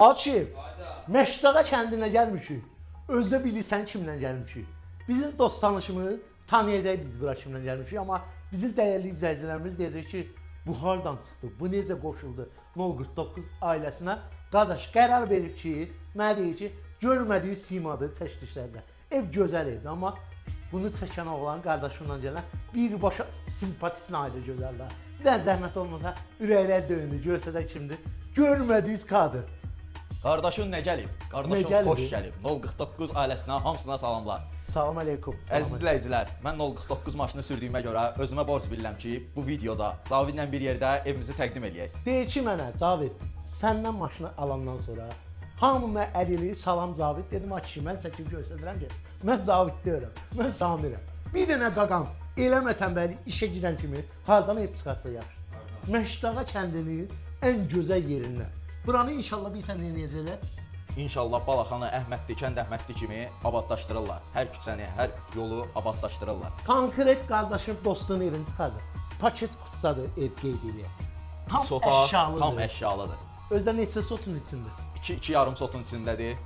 Akif, Məşdağa kəndinə gəlmişik. Özdə bilirsən kimlə gəlmişik. Bizim dost tanışımı tanıyacaq biz bura kimlə gəlmişik, amma bizim dəyərli izləyicilərimiz deyəcək ki, bu hardan çıxdı, bu necə qoşuldu 049 ailəsinə. Qardaş qərar verib ki, mənə deyir ki, görmədiyi simadır çəkilişlərdə. Ev gözəl evdir, amma bunu çəkən oğlan qardaşımla gələn birbaşa simpatisine ayrı gözəllər. Bir dənə zəhmət olmasa ürəklər döyünür, görsə də kimdir? Görmədiyiz kadr. Qardaşın nə gəlib? Qardaşın xoş gəlib. 049 ailəsinə hamısına salamlar. Salam aleykum. Əziz izləyicilər, mən 049 maşını sürdüyümə görə özümə borc bilirəm ki, bu videoda Cavidlə bir yerdə evimizi təqdim eləyək. Deyir ki mənə, Cavid, səndən maşını alandan sonra hamı mən əlili salam Cavid dedim, ki mən çəkib göstərirəm ki, mən Cavid deyirəm, mən Samirəm. Bir dənə qaqam, eləmə tənbəli işə girən kimi hardan ev çıxarsa yaxşı. Məşdağa kəndinin ən gözəl yerindən. Buranı inşallah bilsən nə edəcəklər? İnşallah Balaxanı Əhmədli, kənd Əhmədli kimi abadlaşdırırlar. Hər küçəni, hər yolu abadlaşdırırlar. Konkret qardaşım dostunun evini çıxardır. Paket qutsadır ev qeyd eləyək. Tam əşyalıdır. Tam əşyalıdır. Özdə neçə sotun içində? 2,5 sotun içindədir.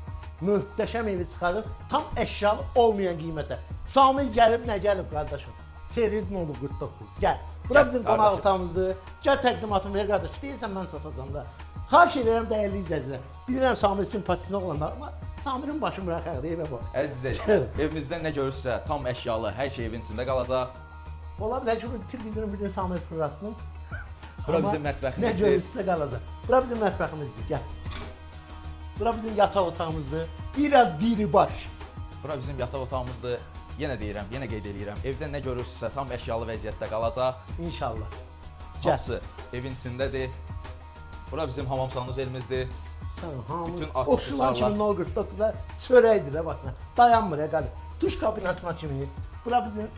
Möhtəşəm evi çıxarır, tam əşyalı olmayan qiymətə. Samir gəlib nə gəlib qardaşım? Çerez 049. Gəl. Bura bizim qonaq otağımızdır. Gəl təqdimatını ver qardaş. Deyirsən mən satacağam da. Xahiş edirəm dəyərli izləyicilər. Bilirəm Samir simpatisini oğlanlar, amma Samirin başı bıraxaqdır, evə bax. Əziz izləyicilər, evimizdə nə görürsə tam əşyalı, hər şey evin içində qalacaq. Ola bilər ki, televizyonun bir gün Samir fırlasın. Bura bizim mətbəximizdir. Nə görürsə qalacaq. Bura bizim mətbəximizdir, gəl. Bura bizim yataq otağımızdır. Biraz diribaş. Bura bizim yataq otağımızdır. Yenə deyirəm, yenə qeyd edirəm. Evdə nə görürsə tam əşyalı vəziyyətdə qalacaq. İnşallah. Hamısı evin içindədir. Bura bizim hamam sanuzelimizdir. Sən hamı Bütün oşulan kimi 049-a çörəkdir də bax. Dayanmır ya qardaş. Tuş kabinasına kimi. Bura bizim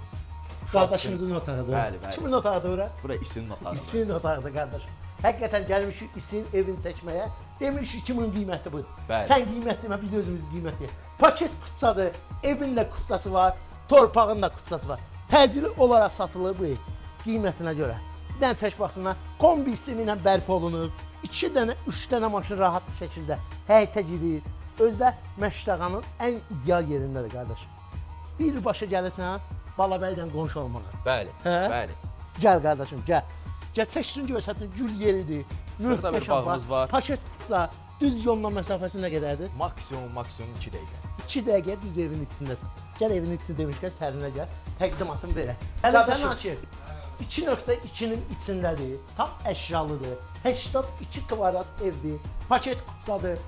qardaşımızın otağıdır. Bəli, bəli. Kimin otağıdır bura? Bura İsinin otağıdır. İsinin otağıdır qardaşım. Həqiqətən gəlmişik İsinin evini çəkməyə. Demişik kimin qiyməti budur. Bəli. Sən qiymət demə, biz özümüz qiymət deyək. Paket kutsadır, evinlə kutsası var, torpağın da kutsası var. Təcili olaraq satılır bu ev qiymətinə görə. Bir dənə çək baxsınlar, kombi sistemi ilə bərpa olunub, 2 dənə, 3 dənə maşın rahat şəkildə həyətə girir. Özdə Məşdağanın ən ideal yerindədir qardaş. Birbaşa gəlirsən, Balabəylə qonşu olmağa. Bəli, Hə? bəli. Gəl qardaşım, gəl. Gəl çəksin görsətin, gül yeridir. Şurada bir bağımız var. Paket kutla, düz yolla məsafəsi nə qədərdir? Maksimum 2 dəqiqə. 2 dəqiqə düz evin içindəsən. Gəl evin içində demişkən sərinə gəl, təqdimatını verək. Hələ sən Akif, 2.2-nin içindədir, tam əşyalıdır, 82 kvadrat evdir, paket kutsadır.